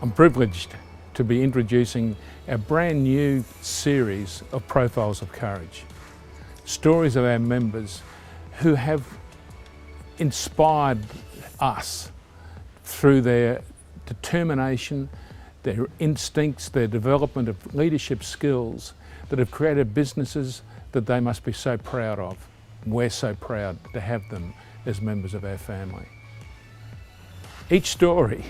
I'm privileged to be introducing our brand new series of Profiles of Courage. Stories of our members who have inspired us through their determination, their instincts, their development of leadership skills that have created businesses that they must be so proud of. We're so proud to have them as members of our family. Each story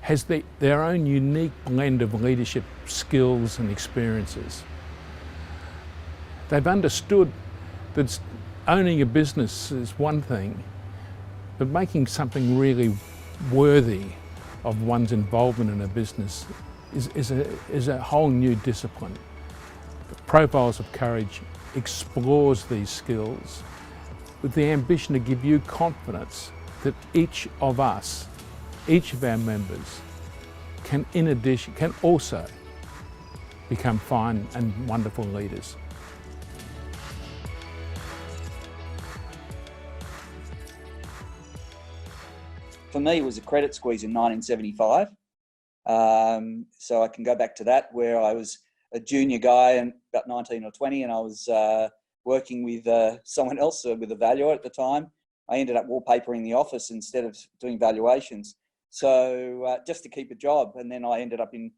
has their own unique blend of leadership skills and experiences. They've understood that owning a business is one thing, but making something really worthy of one's involvement in a business is a whole new discipline. Profiles of Courage explores these skills with the ambition to give you confidence that each of us, each of our members, can also become fine and wonderful leaders. For me, it was a credit squeeze in 1975. So I can go back to that, where I was a junior guy and about 19 or 20, and I was working with someone else with a valuer at the time. I ended up wallpapering the office instead of doing valuations. So just to keep a job. And then I ended up in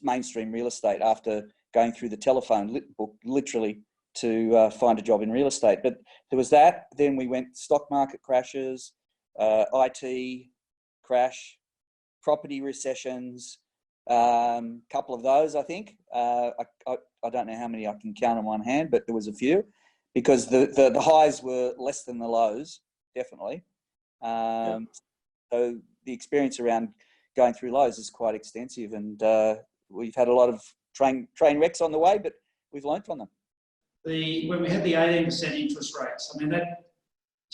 mainstream real estate after going through the telephone book, literally, to find a job in real estate. But there was that. Then we went stock market crashes, IT crash, property recessions, couple of those, I think. I don't know how many I can count on one hand, but there was a few, because the highs were less than the lows, definitely. So the experience around going through lows is quite extensive, and we've had a lot of train wrecks on the way, but we've learnt from them. When we had the 18% interest rates, I mean, that,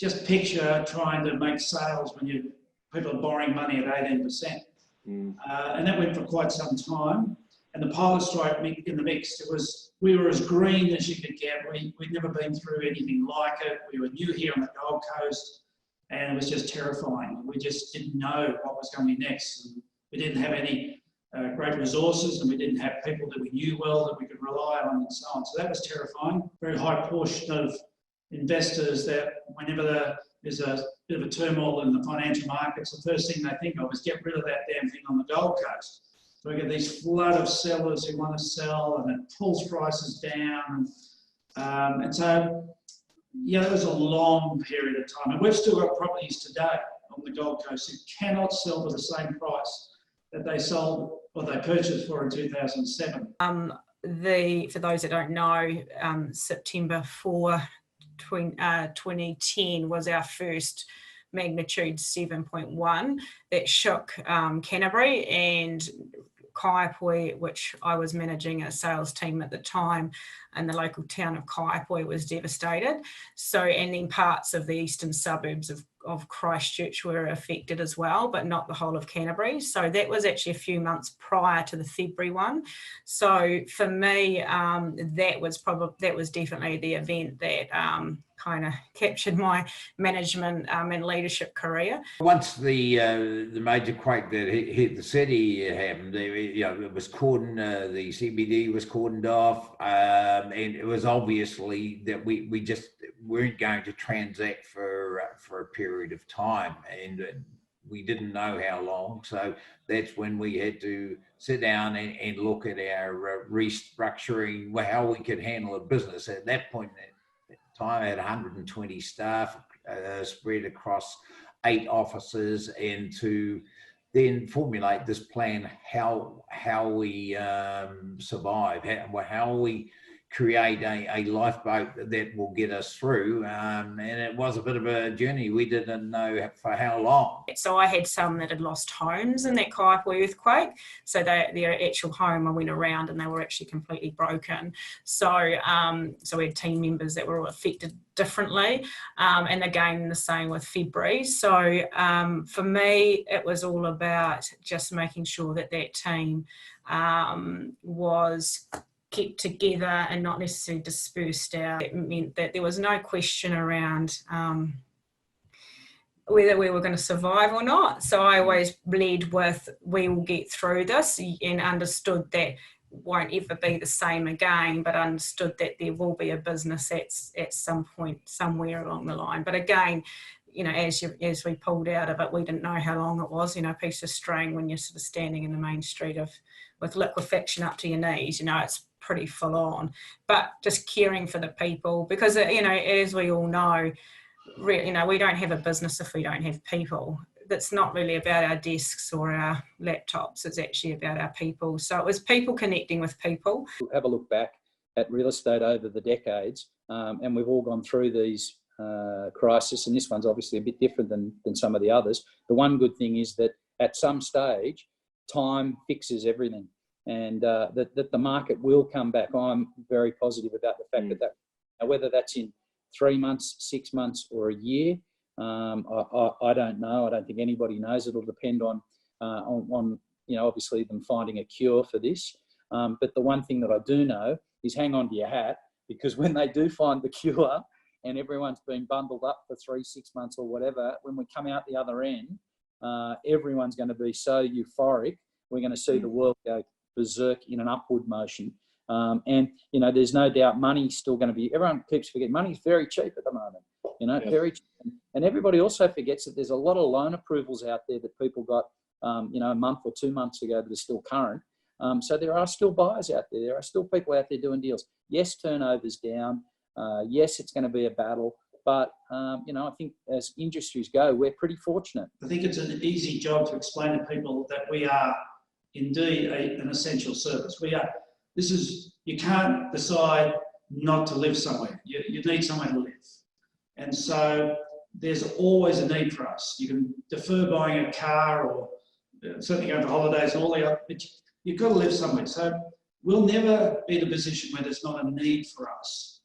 just picture trying to make sales when people are borrowing money at 18%. And that went for quite some time. And the pilot strike in the mix, we were as green as you could get. We'd never been through anything like it. We were new here on the Gold Coast, and it was just terrifying. We just didn't know what was going to be next. And we didn't have any great resources, and we didn't have people that we knew well that we could rely on, and so on. So that was terrifying. Very high portion of investors that whenever there's a bit of a turmoil in the financial markets, the first thing they think of is get rid of that damn thing on the Gold Coast. So we get these flood of sellers who want to sell, and it pulls prices down. And so, yeah, that was a long period of time. And we've still got properties today on the Gold Coast that cannot sell for the same price that they sold or they purchased for in 2007. For those that don't know, September 4, 2010 was our first magnitude 7.1 that shook Canterbury, and Kaiapoi, which I was managing a sales team at the time, and the local town of Kaiapoi was devastated. So, and then parts of the eastern suburbs of Christchurch were affected as well, but not the whole of Canterbury. So that was actually a few months prior to the February one. So for me, that was definitely the event that kind of captured my management and leadership career. Once the major quake that hit the city happened, it was cordoned, the CBD was cordoned off, and it was obviously that we just weren't going to transact for a period of time, and we didn't know how long. So that's when we had to sit down and look at our restructuring, how we could handle a business. At that point in time, I had 120 staff spread across 8 offices, and to then formulate this plan, how we survive, how we create a lifeboat that will get us through, and it was a bit of a journey. We didn't know for how long. So I had some that had lost homes in that Kaiapoi earthquake, so their actual home, I went around and they were actually completely broken. So we had team members that were all affected differently, and again the same with February. So for me, it was all about just making sure that team was kept together and not necessarily dispersed out. It meant that there was no question around whether we were going to survive or not. So I always led with, we will get through this, and understood that won't ever be the same again, but understood that there will be a business at some point somewhere along the line. But again, you know, as we pulled out of it, we didn't know how long it was. You know, a piece of string when you're sort of standing in the main street with liquefaction up to your knees, you know, it's pretty full on. But just caring for the people, because, you know, as we all know, you know, we don't have a business if we don't have people. That's not really about our desks or our laptops. It's actually about our people. So it was people connecting with people. Have a look back at real estate over the decades, and we've all gone through these crises, and this one's obviously a bit different than some of the others. The one good thing is that at some stage, time fixes everything, and that the market will come back. I'm very positive about the fact that now, whether that's in 3 months, 6 months, or a year, I don't know. I don't think anybody knows. It'll depend on you know, obviously them finding a cure for this. But the one thing that I do know is hang on to your hat, because when they do find the cure and everyone's been bundled up for 3, 6 months or whatever, when we come out the other end, everyone's going to be so euphoric. We're going to see the world go berserk in an upward motion. And, you know, there's no doubt money's still going to be, everyone keeps forgetting, money's very cheap at the moment, you know, very cheap. And everybody also forgets that there's a lot of loan approvals out there that people got, you know, a month or 2 months ago that are still current. So there are still buyers out there. There are still people out there doing deals. Yes, turnover's down. Yes, it's going to be a battle. But, you know, I think as industries go, we're pretty fortunate. I think it's an easy job to explain to people that we are indeed an essential service. We are. This is, you can't decide not to live somewhere. You need somewhere to live. And so there's always a need for us. You can defer buying a car or certainly going for holidays and all the other, but you've got to live somewhere. So we'll never be in a position where there's not a need for us.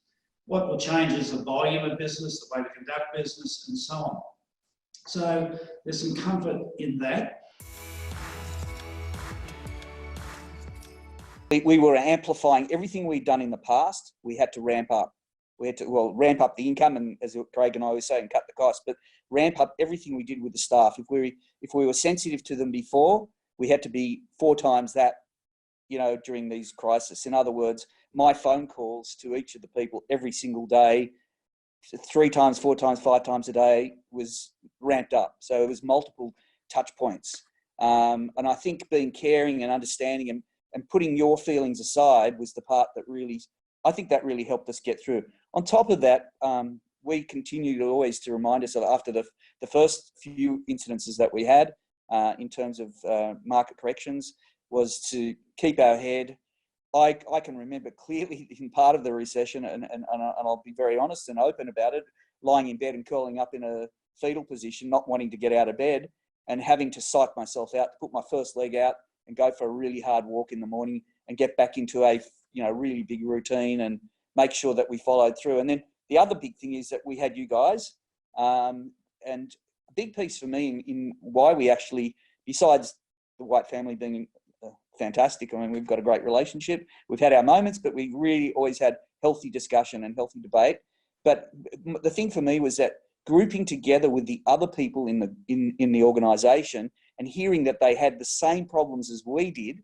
What will change is the volume of business, the way we conduct business, and so on. So there's some comfort in that. We were amplifying everything we'd done in the past. We had to ramp up. We had to, well, ramp up the income, and as Craig and I were saying, cut the costs, but ramp up everything we did with the staff. If we were sensitive to them before, we had to be 4 times that, you know, during these crises. In other words, my phone calls to each of the people every single day, 3 times, 4 times, 5 times a day, was ramped up. So it was multiple touch points. And I think being caring and understanding and putting your feelings aside was the part that really, I think that really helped us get through. On top of that, we continue to always to remind us of, after the first few incidences that we had in terms of market corrections, was to keep our head. I can remember clearly in part of the recession, and I'll be very honest and open about it, lying in bed and curling up in a fetal position, not wanting to get out of bed, and having to psych myself out to put my first leg out and go for a really hard walk in the morning and get back into a, you know, really big routine and make sure that we followed through. And then the other big thing is that we had you guys, and a big piece for me in why we actually, besides the White family being fantastic, I mean, we've got a great relationship, we've had our moments, but we really always had healthy discussion and healthy debate. But the thing for me was that grouping together with the other people in the organisation and hearing that they had the same problems as we did,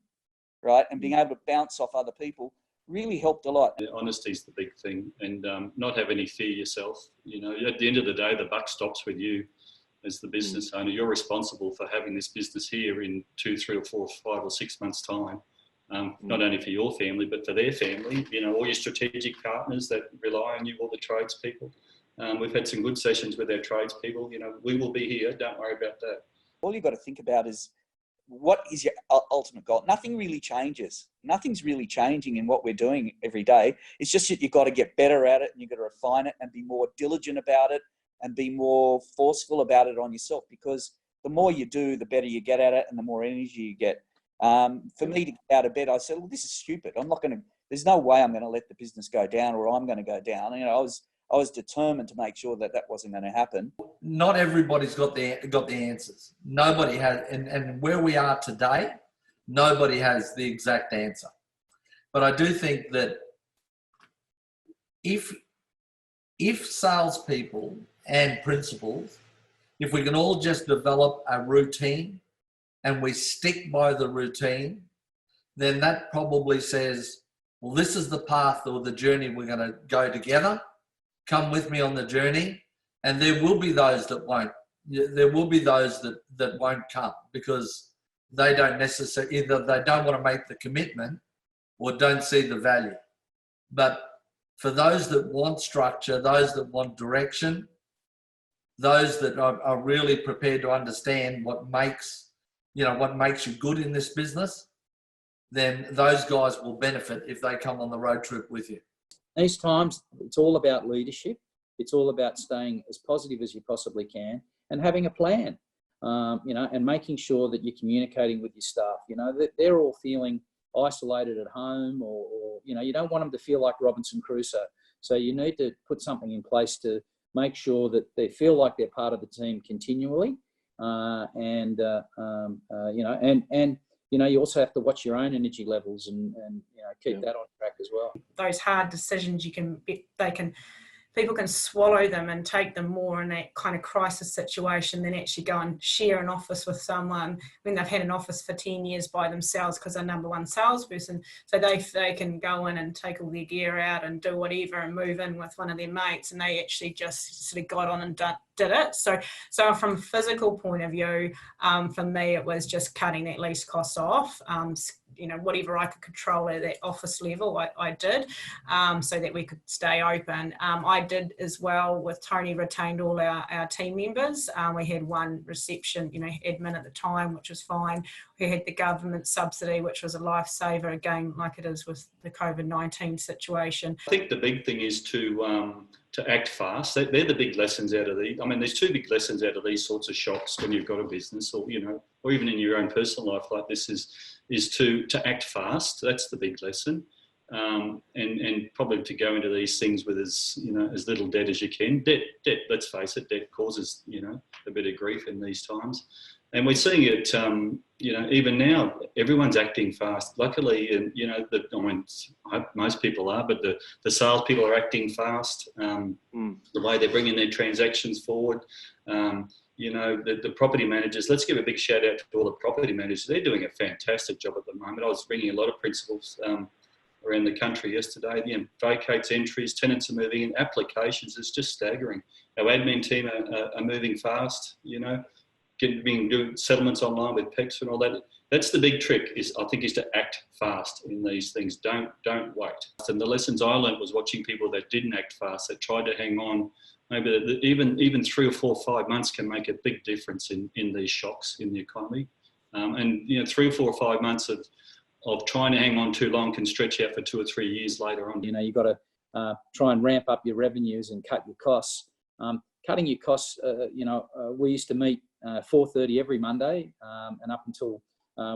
right, and being able to bounce off other people really helped a lot. Honesty is the big thing, and not have any fear yourself. You know, at the end of the day, the buck stops with you as the business owner. You're responsible for having this business here in 2, 3 or 4, 5 or 6 months' time. Not only for your family, but for their family. You know, all your strategic partners that rely on you, all the tradespeople. We've had some good sessions with our tradespeople. You know, we will be here. Don't worry about that. All you've got to think about is, what is your ultimate goal? Nothing really changes. Nothing's really changing in what we're doing every day. It's just that you've got to get better at it, and you've got to refine it and be more diligent about it and be more forceful about it on yourself, because the more you do, the better you get at it and the more energy you get. For me to get out of bed, I said, well, this is stupid. I'm not going to, there's no way I'm going to let the business go down, or I'm going to go down. You know, I was determined to make sure that that wasn't going to happen. Not everybody's got the answers. Nobody has, and where we are today, nobody has the exact answer. But I do think that if salespeople and principals if we can all just develop a routine and we stick by the routine, then that probably says, well, this is the path or the journey we're going to go together. Come with me on the journey. And there will be those that won't. There will be those that won't come because they don't necessarily, either they don't want to make the commitment or don't see the value. But for those that want structure, those that want direction, those that are really prepared to understand what makes you good in this business, then those guys will benefit if they come on the road trip with you. These times, it's all about leadership. It's all about staying as positive as you possibly can and having a plan, and making sure that you're communicating with your staff, that they're all feeling isolated at home or you don't want them to feel like Robinson Crusoe. So you need to put something in place to make sure that they feel like they're part of the team continually. You also have to watch your own energy levels and keep that on track as well. Those hard decisions, people can swallow them and take them more in that kind of crisis situation than actually go and share an office with someone when they've had an office for 10 years by themselves because they're number one salesperson. So they can go in and take all their gear out and do whatever and move in with one of their mates, and they actually just sort of got on and did it. So from a physical point of view, for me, it was just cutting that least cost off. Whatever I could control at that office level, I did, so that we could stay open. I did as well with Tony, retained all our team members. We had one reception, admin at the time, which was fine. We had the government subsidy, which was a lifesaver, again, like it is with the COVID-19 situation. I think the big thing is to act fast. They're the big lessons out of these. I mean, there's two big lessons out of these sorts of shocks when you've got a business, or or even in your own personal life like this, is to act fast. That's the big lesson, and probably to go into these things with as little debt as you can. Debt. Let's face it, debt causes a bit of grief in these times, and we're seeing it. Even now, everyone's acting fast. Luckily, and I hope most people are, but the sales people are acting fast. The way they're bringing their transactions forward. The property managers, let's give a big shout out to all the property managers. They're doing a fantastic job at the moment. I was bringing a lot of principals around the country yesterday. Vacates, entries, tenants are moving in, applications, it's just staggering. Our admin team are moving fast, doing settlements online with PEX and all that. That's the big trick, is to act fast in these things. Don't wait. And the lessons I learned was watching people that didn't act fast, that tried to hang on. Maybe even 3 or 4 or 5 months can make a big difference in these shocks in the economy. 3 or 4 or 5 months of trying to hang on too long can stretch out for 2 or 3 years later on. You've got to try and ramp up your revenues and cut your costs. Cutting your costs, we used to meet 4:30 every Monday, and up until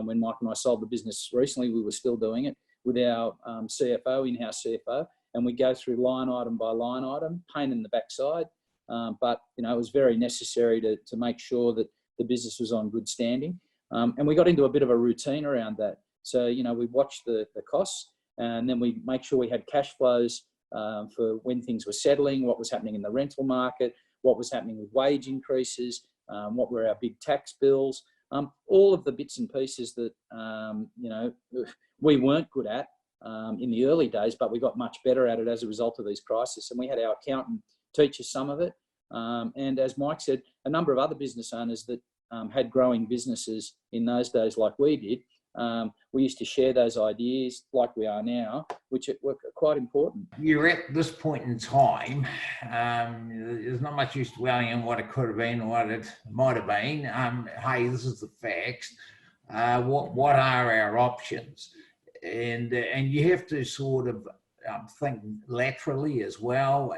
when Mike and I sold the business recently, we were still doing it with our CFO, in-house CFO. And we go through line item by line item, pain in the backside. But it was very necessary to make sure that the business was on good standing. And we got into a bit of a routine around that. So, we watched the costs, and then we make sure we had cash flows for when things were settling, what was happening in the rental market, what was happening with wage increases, what were our big tax bills, all of the bits and pieces that, we weren't good at. In the early days, but we got much better at it as a result of these crises. And we had our accountant teach us some of it. And as Mike said, a number of other business owners that had growing businesses in those days like we did, we used to share those ideas like we are now, which were quite important. You're at this point in time, there's not much use dwelling on what it could have been or what it might have been. Hey, this is the facts. What are our options? And you have to sort of think laterally as well.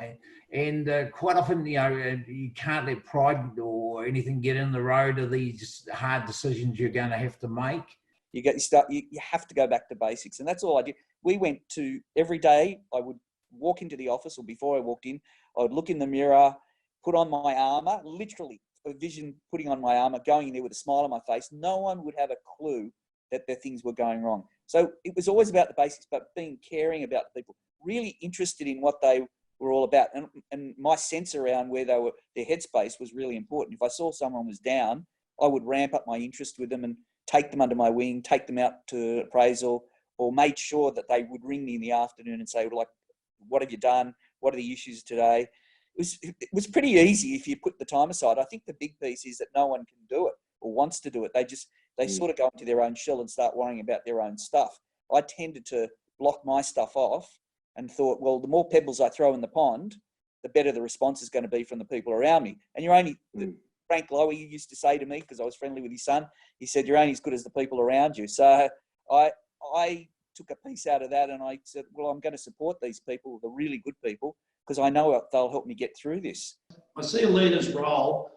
And quite often, you can't let pride or anything get in the road of these hard decisions you're going to have to make. You have to go back to basics, and that's all I did. We went to every day. I would walk into the office, or before I walked in, I would look in the mirror, put on my armour, literally a vision putting on my armour, going in there with a smile on my face. No one would have a clue that their things were going wrong. So it was always about the basics, but being caring about the people, really interested in what they were all about. And my sense around where they were, their headspace was really important. If I saw someone was down, I would ramp up my interest with them and take them under my wing, take them out to appraisal, or made sure that they would ring me in the afternoon and say, like, what have you done? What are the issues today? It was pretty easy if you put the time aside. I think the big piece is that no one can do it or wants to do it. They sort of go into their own shell and start worrying about their own stuff. I tended to block my stuff off and thought, well, the more pebbles I throw in the pond, the better the response is going to be from the people around me. And you're only, Frank Lowy used to say to me, because I was friendly with his son, he said, you're only as good as the people around you. So I took a piece out of that and I said, well, I'm going to support these people, the really good people, because I know they'll help me get through this. I see a leader's role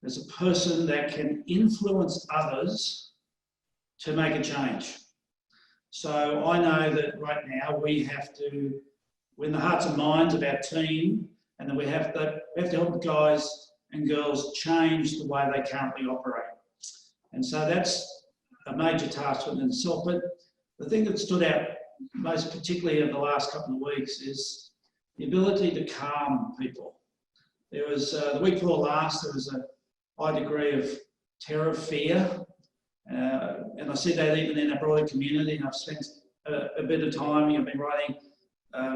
as a person that can influence others to make a change. So I know that right now we have to win the hearts and minds of our team, and then we have to help the guys and girls change the way they currently operate. And so that's a major task within itself. But the thing that stood out most particularly in the last couple of weeks is the ability to calm people. There was, the week before last, there was a high degree of terror, fear, and I see that even in our broader community, and I've spent a bit of time, I've been writing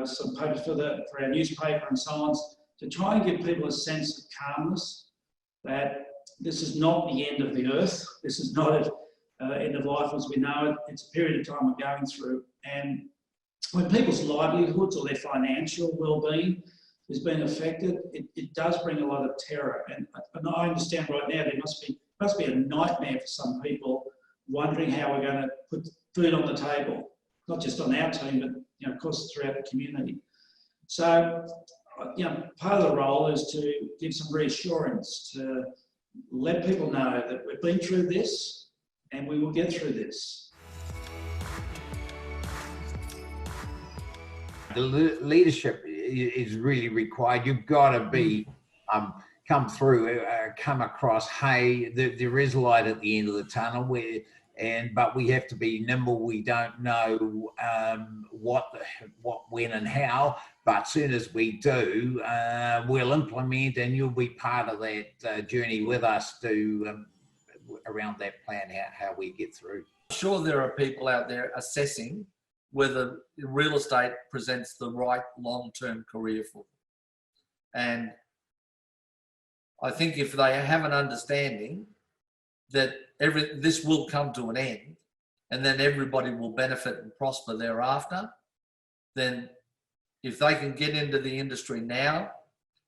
some papers for our newspaper and so on, to try and give people a sense of calmness, that this is not the end of the earth, this is not an end of life as we know it, it's a period of time we're going through. And when people's livelihoods or their financial well-being is being affected, it does bring a lot of terror. And I understand right now there must be a nightmare for some people wondering how we're going to put food on the table, not just on our team, but of course throughout the community. So part of the role is to give some reassurance, to let people know that we've been through this and we will get through this. The leadership is really required. You've got to be come across, hey, there is light at the end of the tunnel, but we have to be nimble. We don't know what, when and how, but soon as we do, we'll implement, and you'll be part of that journey with us to around that plan, how we get through. I'm sure there are people out there assessing whether real estate presents the right long-term career for them. And I think if they have an understanding that this will come to an end and then everybody will benefit and prosper thereafter, then if they can get into the industry now,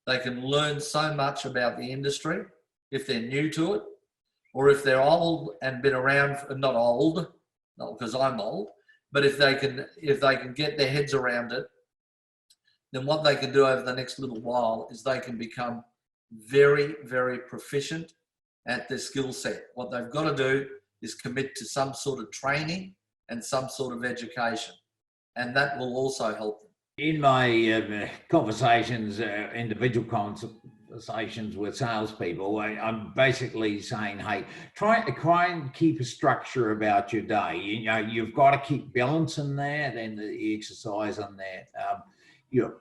they can learn so much about the industry if they're new to it, or if they're old and been around, not old, not because I'm old, but if they can get their heads around it, then what they can do over the next little while is they can become very, very proficient at their skill set. What they've got to do is commit to some sort of training and some sort of education, and that will also help them. In my conversations, individual conversations with salespeople, I'm basically saying, hey, try and keep a structure about your day. You've got to keep balance in that and the exercise on that.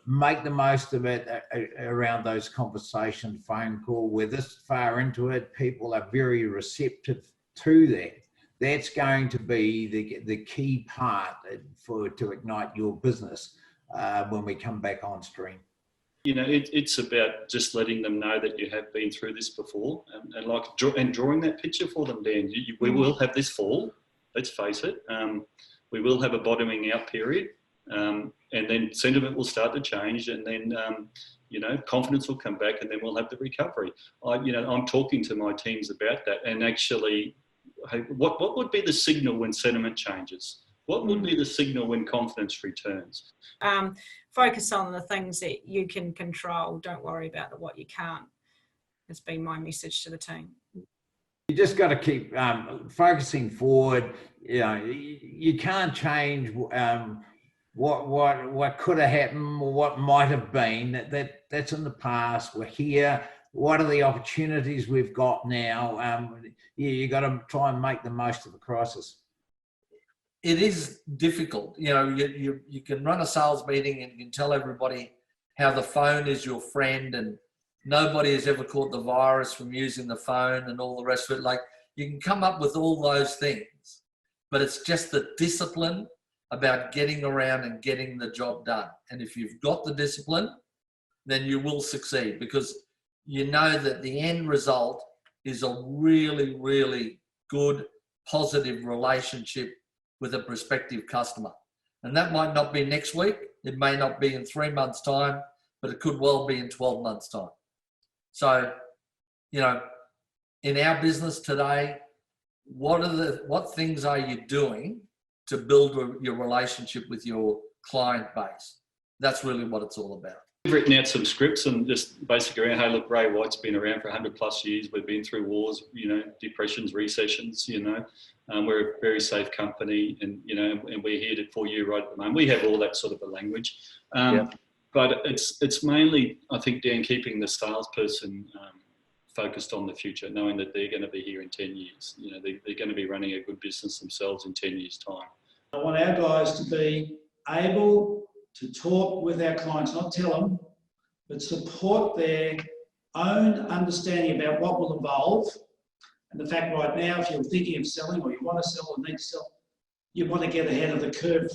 Make the most of it around those conversations, phone call. We're this far into it, people are very receptive to that. That's going to be the key part to ignite your business when we come back on stream. It's about just letting them know that you have been through this before, and drawing that picture for them, Dan. We will have this fall, let's face it. We will have a bottoming out period. And then sentiment will start to change, and then confidence will come back, and then we'll have the recovery. I'm talking to my teams about that, and actually, hey, what would be the signal when sentiment changes? What would be the signal when confidence returns? Focus on the things that you can control. Don't worry about what you can't. Has been my message to the team. You just got to keep focusing forward. You can't change what could have happened or what might have been. That's in the past. We're here. What are the opportunities we've got now? You got to try and make the most of the crisis. It is difficult. You can run a sales meeting and you can tell everybody how the phone is your friend and nobody has ever caught the virus from using the phone and all the rest of it. Like, you can come up with all those things, but it's just the discipline about getting around and getting the job done. And if you've got the discipline, then you will succeed, because you know that the end result is a really, really good, positive relationship with a prospective customer. And that might not be next week. It may not be in 3 months' time, but it could well be in 12 months' time. So, you know, in our business today, what things are you doing to build your relationship with your client base? That's really what it's all about. We've written out some scripts and just basically around, hey, look, Ray White's been around for 100+ years. We've been through wars, you know, depressions, recessions, you know. We're a very safe company, and, you know, and we're here for you right at the moment. We have all that sort of a language. But it's mainly, I think, Dan, keeping the salesperson focused on the future, knowing that they're going to be here in 10 years. You know, they're going to be running a good business themselves in 10 years' time. I want our guys to be able to talk with our clients, not tell them, but support their own understanding about what will evolve. And the fact right now, if you're thinking of selling, or you want to sell or need to sell, you want to get ahead of the curve,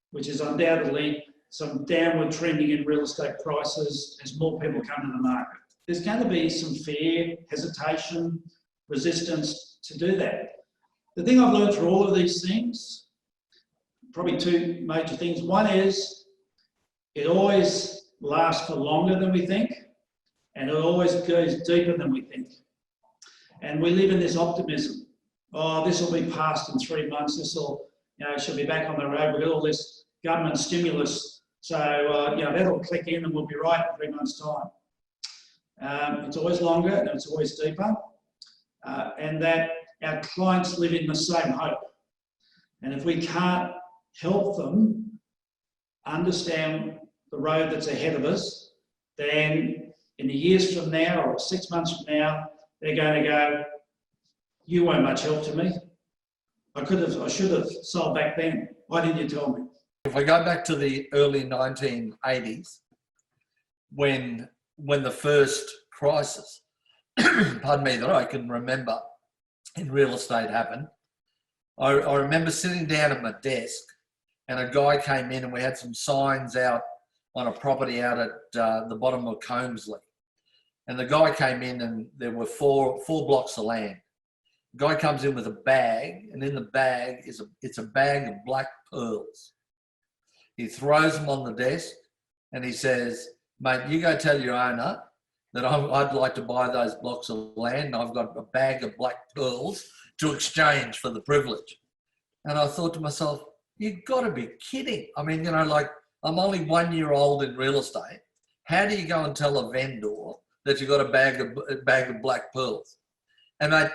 which is undoubtedly some downward trending in real estate prices as more people come to the market. There's going to be some fear, hesitation, resistance to do that. The thing I've learned through all of these things, probably two major things. One is it always lasts for longer than we think, and it always goes deeper than we think. And we live in this optimism. Oh, this will be passed in 3 months. This will, you know, she'll be back on the road. We've got all this government stimulus. So, you know, that'll click in and we'll be right in 3 months' time. It's always longer and it's always deeper. And that our clients live in the same hope. And if we can't help them understand the road that's ahead of us, then in the years from now or 6 months from now, they're going to go, you weren't much help to me. I should have sold back then. Why didn't you tell me? If we go back to the early 1980s, when the first crisis, pardon me, that I can remember in real estate happened, I remember sitting down at my desk and a guy came in and we had some signs out on a property out at the bottom of Combsley. And the guy came in and there were four blocks of land. The guy comes in with a bag, and in the bag it's a bag of black pearls. He throws them on the desk and he says, mate, you go tell your owner that I'd like to buy those blocks of land and I've got a bag of black pearls to exchange for the privilege. And I thought to myself, you've got to be kidding. I mean, you know, like, I'm only 1 year old in real estate. How do you go and tell a vendor that you've got a bag of black pearls? And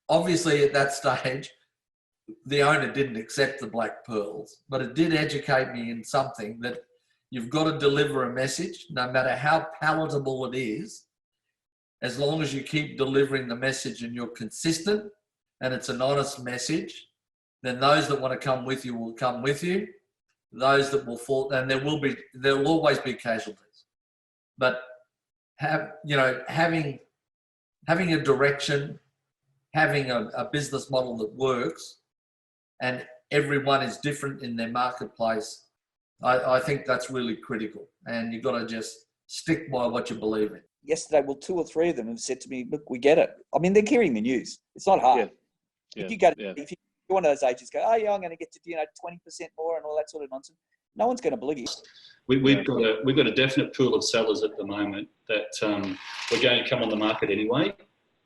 obviously at that stage, the owner didn't accept the black pearls, but it did educate me in something, that you've got to deliver a message, no matter how palatable it is, as long as you keep delivering the message and you're consistent and it's an honest message, then those that want to come with you will come with you. Those that will fall, and there will always be casualties. But having a direction, having a business model that works, and everyone is different in their marketplace, I think that's really critical. And you've got to just stick by what you believe in. Yesterday, well, 2 or 3 of them have said to me, look, we get it. I mean, they're hearing the news. It's not hard. If you're one of those agents go, oh yeah, I'm going to get to 20% more and all that sort of nonsense, no one's going to believe you. We've got a definite pool of sellers at the moment that were going to come on the market anyway,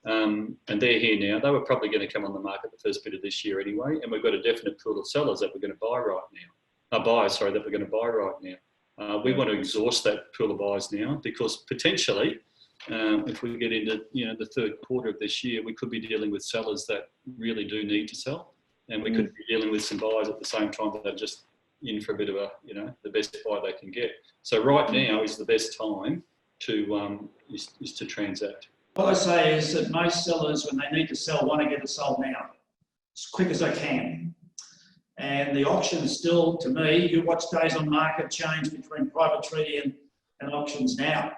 and they're here now. They were probably going to come on the market the first bit of this year anyway, and we've got a definite pool of sellers that we're going to buy right now. That we're going to buy right now. We want to exhaust that pool of buyers now, because potentially, if we get into the third quarter of this year, we could be dealing with sellers that really do need to sell, and we could be dealing with some buyers at the same time that are just in for a bit of a, the best buy they can get. So right now is the best time to is to transact. What I say is that most sellers, when they need to sell, want to get it sold now, as quick as they can. And the auction is still, to me, you watch days on market change between private treaty and auctions now.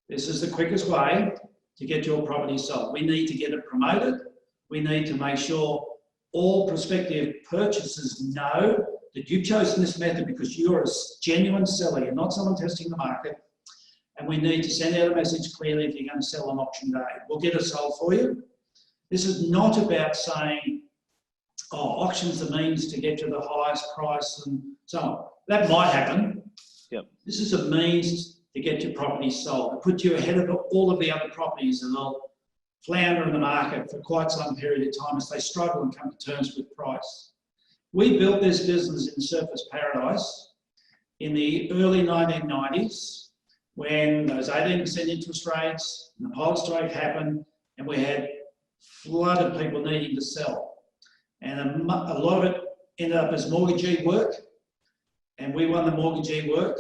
This is the quickest way to get your property sold. We need to get it promoted. We need to make sure all prospective purchasers know that you've chosen this method because you're a genuine seller. You're not someone testing the market. And we need to send out a message clearly if you're going to sell on auction day. We'll get it sold for you. This is not about saying, oh, auction's the means to get to the highest price and so on. That might happen. Yep. This is a means to get your property sold, to put you ahead of all of the other properties that will flounder in the market for quite some period of time as they struggle and come to terms with price. We built this business in Surfers Paradise in the early 1990s when those 18% interest rates and the whole strike happened and we had flood of people needing to sell. And a lot of it ended up as mortgagee work, and we won the mortgagee work,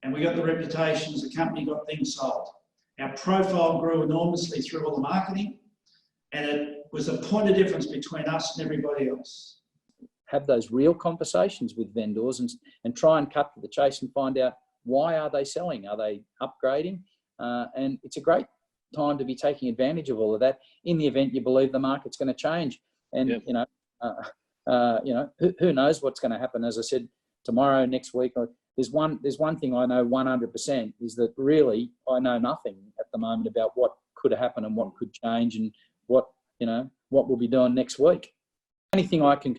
and we got the reputation as a company got things sold. Our profile grew enormously through all the marketing, and it was a point of difference between us and everybody else. Have those real conversations with vendors and try and cut to the chase and find out, why are they selling? Are they upgrading? And it's a great time to be taking advantage of all of that in the event you believe the market's going to change. And, Yep. who knows what's going to happen? As I said, tomorrow, next week, there's one thing I know 100% is that really I know nothing at the moment about what could happen and what could change and what we'll be doing next week. The only thing I can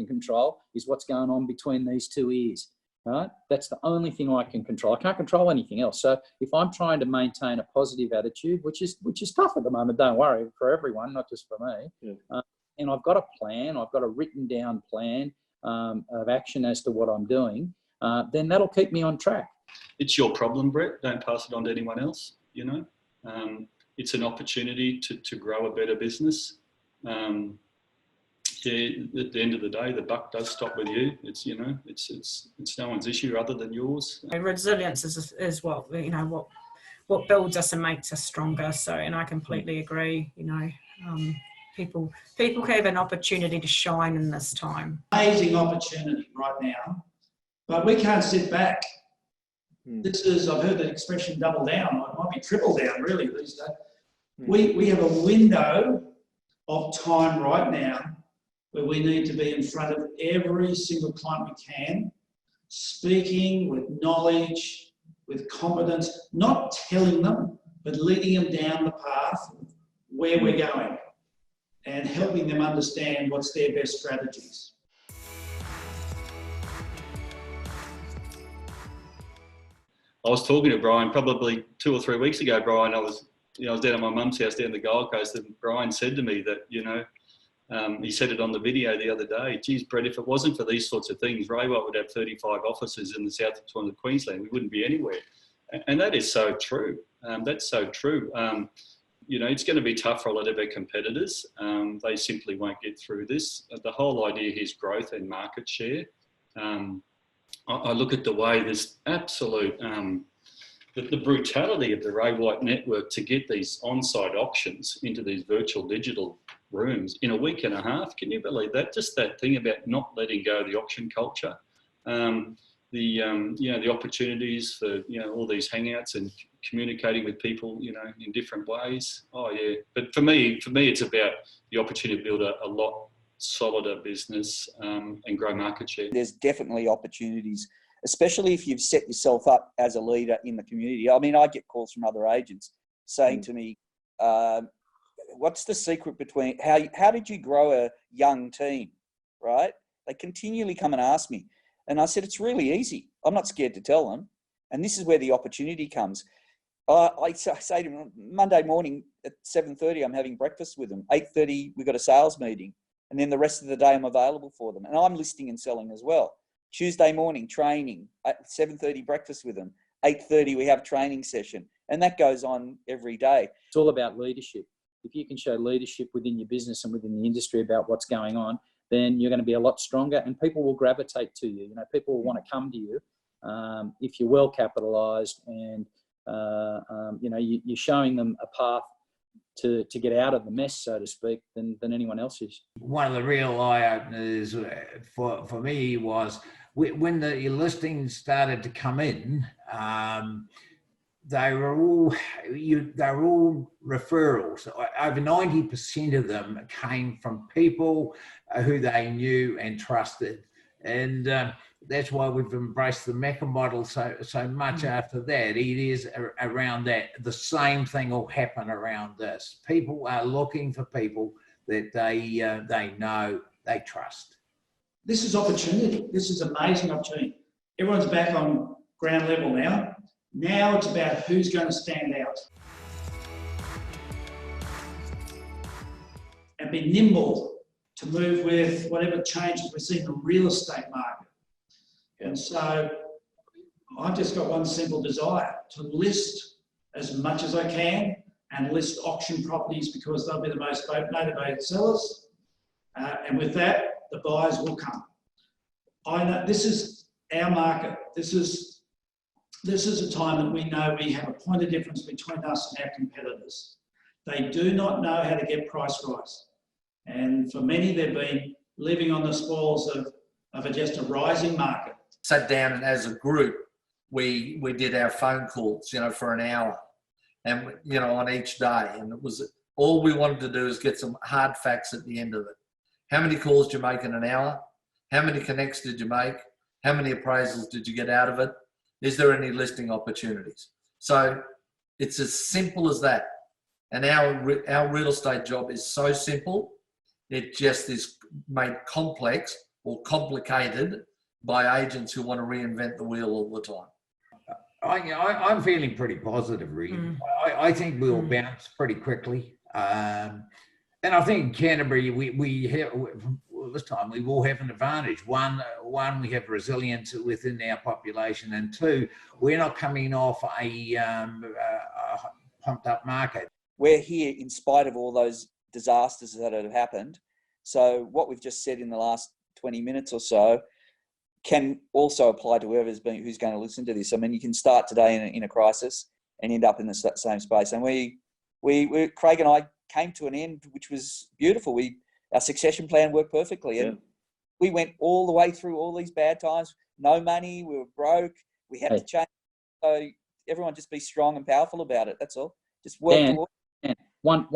control is what's going on between these two ears. Right? That's the only thing I can control. I can't control anything else. So if I'm trying to maintain a positive attitude, which is tough at the moment, don't worry, for everyone, not just for me. Yeah. And I've got a plan, I've got a written down plan of action as to what I'm doing, then that'll keep me on track. It's your problem, Brett. Don't pass it on to anyone else. It's an opportunity to grow a better business. At the end of the day, the buck does stop with you. It's no one's issue other than yours. Resilience is what builds us and makes us stronger. So, and I completely agree. People have an opportunity to shine in this time. Amazing opportunity right now, but we can't sit back. This is, I've heard the expression double down. It might be triple down really these days. We have a window of time right now where we need to be in front of every single client we can, speaking with knowledge, with competence, not telling them, but leading them down the path where we're going and helping them understand what's their best strategies. I was talking to Brian probably 2 or 3 weeks ago, Brian. I was down at my mum's house down the Gold Coast, and Brian said to me that, he said it on the video the other day, geez, Brett, if it wasn't for these sorts of things, Raywell would have 35 offices in the south of Queensland. We wouldn't be anywhere. And that is so true. That's so true. It's going to be tough for a lot of our competitors. They simply won't get through this. The whole idea here is growth and market share. I look at the way this absolute, the brutality of the Ray White network to get these on-site auctions into these virtual digital rooms in a week and a half. Can you believe that? Just that thing about not letting go of the auction culture. The opportunities for, all these hangouts and communicating with people, in different ways. Oh yeah. But for me, it's about the opportunity to build a lot solider business and grow market share. There's definitely opportunities, especially if you've set yourself up as a leader in the community. I mean, I get calls from other agents saying to me, what's the secret between how did you grow a young team, right? They continually come and ask me. And I said, it's really easy. I'm not scared to tell them. And this is where the opportunity comes. I say to them, Monday morning at 7:30, I'm having breakfast with them. 8:30, we've got a sales meeting. And then the rest of the day I'm available for them. And I'm listing and selling as well. Tuesday morning, training. At 7:30, breakfast with them. 8:30, we have a training session. And that goes on every day. It's all about leadership. If you can show leadership within your business and within the industry about what's going on, then you're going to be a lot stronger and people will gravitate to you. People will want to come to you if you're well capitalised and, you're showing them a path to get out of the mess, so to speak, than anyone else is. One of the real eye-openers for me was when the listings started to come in, they were all referrals. Over 90% of them came from people who they knew and trusted, and that's why we've embraced the Mecca model so much. After that, it is around that. The same thing will happen around this. People are looking for people that they know, they trust. This is opportunity. This is amazing opportunity. Everyone's back on ground level now. Now it's about who's going to stand out and be nimble to move with whatever changes we see in the real estate market. And so I've just got one simple desire: to list as much as I can and list auction properties, because they'll be the most motivated sellers. And with that, the buyers will come. I know this is our market. This is a time that we know we have a point of difference between us and our competitors. They do not know how to get price rise. And for many, they've been living on the spoils of just a rising market. Sat down, and as a group, we did our phone calls, for an hour, and on each day. And it was all we wanted to do is get some hard facts at the end of it. How many calls did you make in an hour? How many connects did you make? How many appraisals did you get out of it? Is there any listing opportunities? So it's as simple as that. And our real estate job is so simple. It just is made complex or complicated by agents who want to reinvent the wheel all the time. I'm feeling pretty positive, really. I think we'll bounce pretty quickly. And I think Canterbury, we have, this time we will have an advantage. One, we have resilience within our population, and two, we're not coming off a pumped up market. We're here in spite of all those disasters that have happened. So what we've just said in the last 20 minutes or so can also apply to who's going to listen to this. I mean, you can start today in a crisis and end up in the same space. And we Craig and I came to an end, which was beautiful. Our succession plan worked perfectly, and we went all the way through all these bad times. No money, we were broke, we had to change. So everyone just be strong and powerful about it. That's all. Just work towards. And one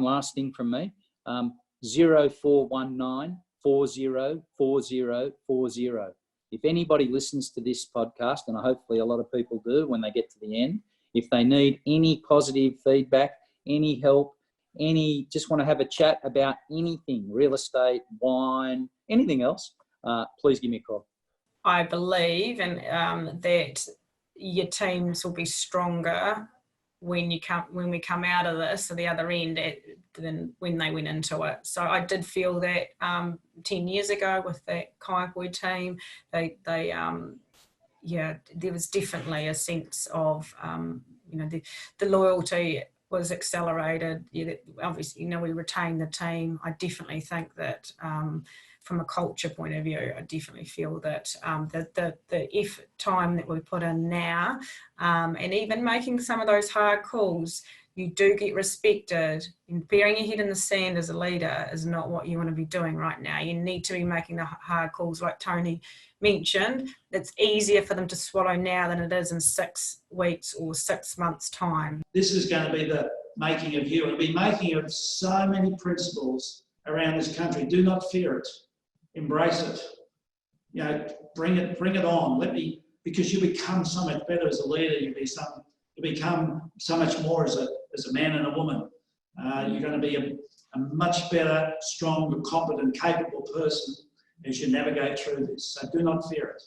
last thing from me. 0419 404040. If anybody listens to this podcast, and hopefully a lot of people do when they get to the end, if they need any positive feedback, any help, just want to have a chat about anything, real estate, wine, anything else, please give me a call. I believe that your teams will be stronger when we come out of this, or the other end, than when they went into it. So I did feel that 10 years ago with that Kaiapoi team, there was definitely a sense of the loyalty was accelerated. Obviously, we retained the team. I definitely think that from a culture point of view, I definitely feel that the effort time that we put in now, and even making some of those hard calls, you do get respected. And burying your head in the sand as a leader is not what you want to be doing right now. You need to be making the hard calls, like Tony mentioned. It's easier for them to swallow now than it is in 6 weeks or 6 months' time. This is going to be the making of you. It'll be making of so many principles around this country. Do not fear it. Embrace it. Bring it on. Because you become so much better as a leader. You become so much more as a man and a woman. You're going to be a much better, stronger, competent, capable person as you navigate through this. So do not fear it.